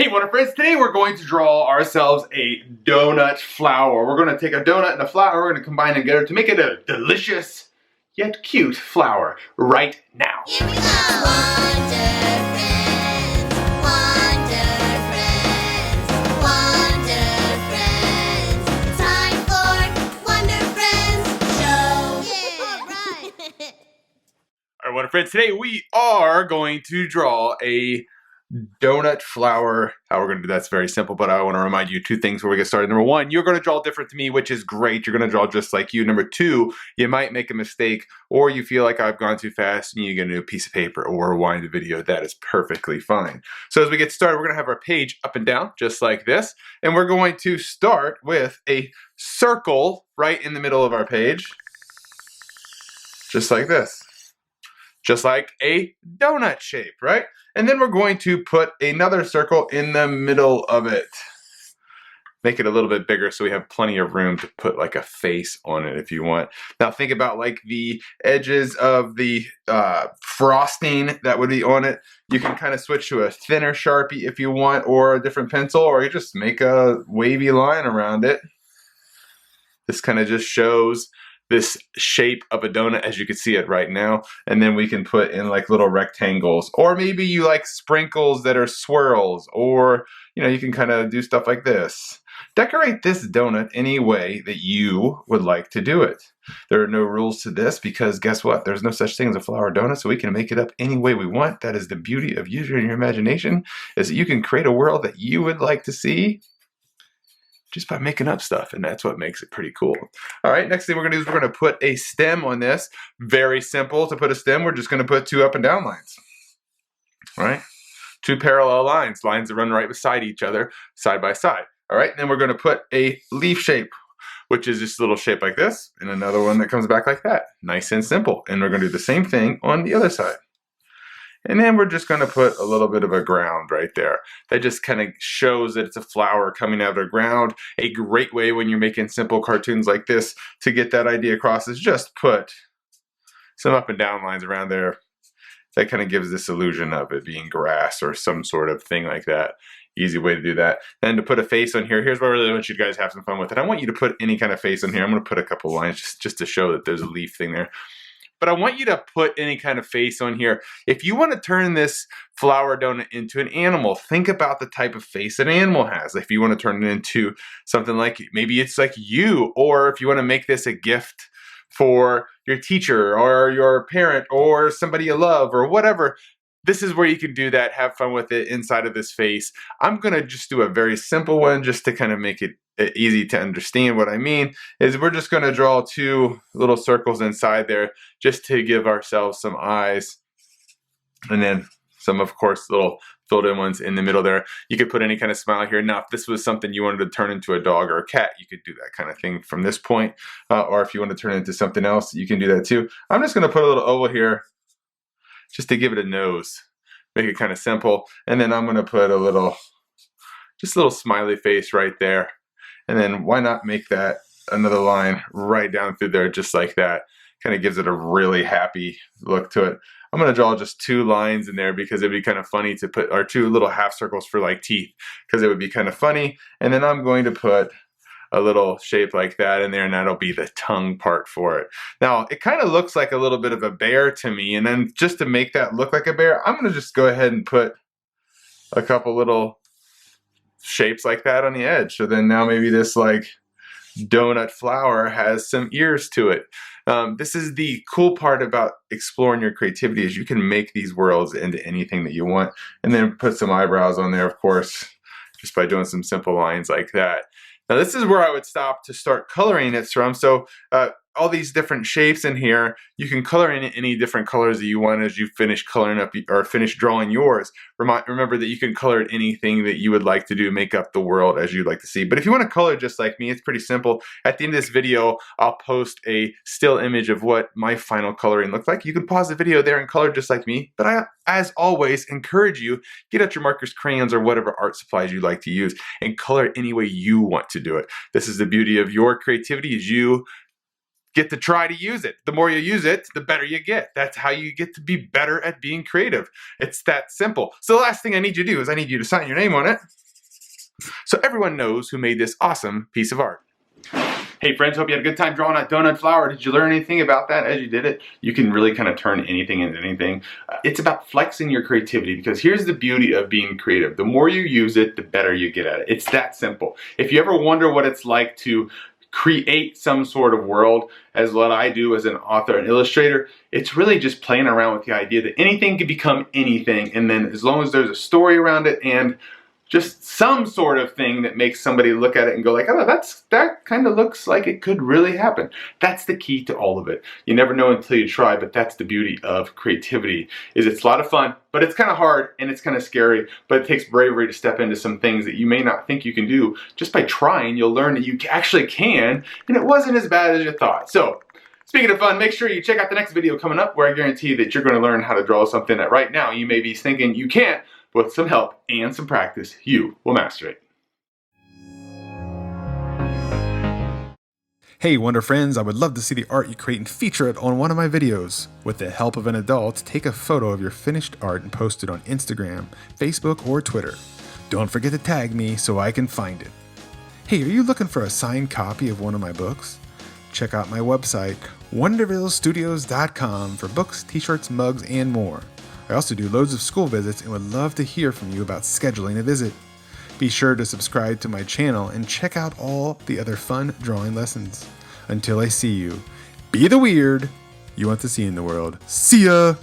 Hey Wonder Friends, today we're going to draw ourselves a donut flower. We're going to take a donut and a flower, we're going to combine them together to make it a delicious yet cute flower right now. Here we go! Wonder Friends, Wonder Friends, time for Wonder Friends show! Yeah, right! Alright Wonder Friends, today we are going to draw a donut flower. How we're going to do that's very simple, but I want to remind you two things before we get started. Number one, you're going to draw different to me, which is great. You're going to draw just like you. Number two, you might make a mistake or you feel like I've gone too fast and you get a new piece of paper or rewind the video. That is perfectly fine. So as we get started, we're going to have our page up and down just like this. And we're going to start with a circle right in the middle of our page. Just like this. Just like a donut shape, right? And then we're going to put another circle in the middle of it. Make it a little bit bigger so we have plenty of room to put like a face on it if you want. Now think about like the edges of the frosting that would be on it. You can kind of switch to a thinner Sharpie if you want, or a different pencil, or you just make a wavy line around it. This kind of just shows this shape of a donut as you can see it right now, and then we can put in like little rectangles, or maybe you like sprinkles that are swirls, or you know, you can kind of do stuff like this. Decorate this donut any way that you would like to do it. There are no rules to this because guess what? There's no such thing as a flower donut, so we can make it up any way we want. That is the beauty of using your imagination, is that you can create a world that you would like to see just by making up stuff, and that's what makes it pretty cool. All right, next thing we're gonna do is we're gonna put a stem on this. Very simple to put a stem. We're just gonna put two up and down lines, all right? Two parallel lines that run right beside each other, side by side. All right, and then we're gonna put a leaf shape, which is just a little shape like this, and another one that comes back like that. Nice and simple. And we're gonna do the same thing on the other side. And then we're just gonna put a little bit of a ground right there. That just kind of shows that it's a flower coming out of the ground. A great way when you're making simple cartoons like this to get that idea across is just put some up and down lines around there. That kind of gives this illusion of it being grass or some sort of thing like that. Easy way to do that. And to put a face on here, here's where I really want you guys to have some fun with it. I want you to put any kind of face on here. I'm gonna put a couple lines just to show that there's a leaf thing there. But I want you to put any kind of face on here. If you want to turn this flower donut into an animal, think about the type of face an animal has. If you want to turn it into something like, maybe it's like you, or if you want to make this a gift for your teacher or your parent or somebody you love or whatever, this is where you can do that. Have fun with it inside of this face. I'm going to just do a very simple one just to kind of make it easy to understand. What I mean is we're just going to draw two little circles inside there just to give ourselves some eyes, and then some, of course, little filled in ones in the middle there. You could put any kind of smile here. Now if this was something you wanted to turn into a dog or a cat, you could do that kind of thing from this point, or if you want to turn it into something else, you can do that too. I'm just going to put a little oval here just to give it a nose, make it kind of simple, and then I'm going to put a little, just a little smiley face right there. And then why not make that another line right down through there just like that. Kind of gives it a really happy look to it. I'm going to draw just two lines in there because it'd be kind of funny to put, or two little half circles for like teeth, because it would be kind of funny. And then I'm going to put a little shape like that in there, and that'll be the tongue part for it. Now it kind of looks like a little bit of a bear to me, and then just to make that look like a bear, I'm going to just go ahead and put a couple little shapes like that on the edge. So then now maybe this like donut flower has some ears to it. This is the cool part about exploring your creativity, is you can make these worlds into anything that you want, and then put some eyebrows on there, of course, just by doing some simple lines like that. Now this is where I would stop to start coloring it from. So all these different shapes in here, you can color in any different colors that you want as you finish coloring up or finish drawing yours. Remember that you can color anything that you would like to do, make up the world as you'd like to see. But if you want to color just like me, it's pretty simple. At the end of this video, I'll post a still image of what my final coloring looked like. You can pause the video there and color just like me. But I, as always, encourage you, get out your markers, crayons, or whatever art supplies you like to use and color any way you want to do it. This is the beauty of your creativity, is you get to try to use it. The more you use it, the better you get. That's how you get to be better at being creative. It's that simple. So the last thing I need you to do is I need you to sign your name on it so everyone knows who made this awesome piece of art. Hey friends, hope you had a good time drawing that donut flower. Did you learn anything about that as you did it? You can really kind of turn anything into anything. It's about flexing your creativity, because here's the beauty of being creative. The more you use it, the better you get at it. It's that simple. If you ever wonder what it's like to create some sort of world, as what I do as an author and illustrator, it's really just playing around with the idea that anything can become anything, and then as long as there's a story around it and just some sort of thing that makes somebody look at it and go like, oh, that kind of looks like it could really happen. That's the key to all of it. You never know until you try, but that's the beauty of creativity, is it's a lot of fun, but it's kind of hard and it's kind of scary, but it takes bravery to step into some things that you may not think you can do. Just by trying, you'll learn that you actually can, and it wasn't as bad as you thought. So, speaking of fun, make sure you check out the next video coming up, where I guarantee that you're going to learn how to draw something that right now you may be thinking you can't. With some help and some practice, you will master it. Hey Wonder Friends, I would love to see the art you create and feature it on one of my videos. With the help of an adult, take a photo of your finished art and post it on Instagram, Facebook, or Twitter. Don't forget to tag me so I can find it. Hey, are you looking for a signed copy of one of my books? Check out my website, wondervillestudios.com, for books, t-shirts, mugs, and more. I also do loads of school visits and would love to hear from you about scheduling a visit. Be sure to subscribe to my channel and check out all the other fun drawing lessons. Until I see you, be the weird you want to see in the world. See ya!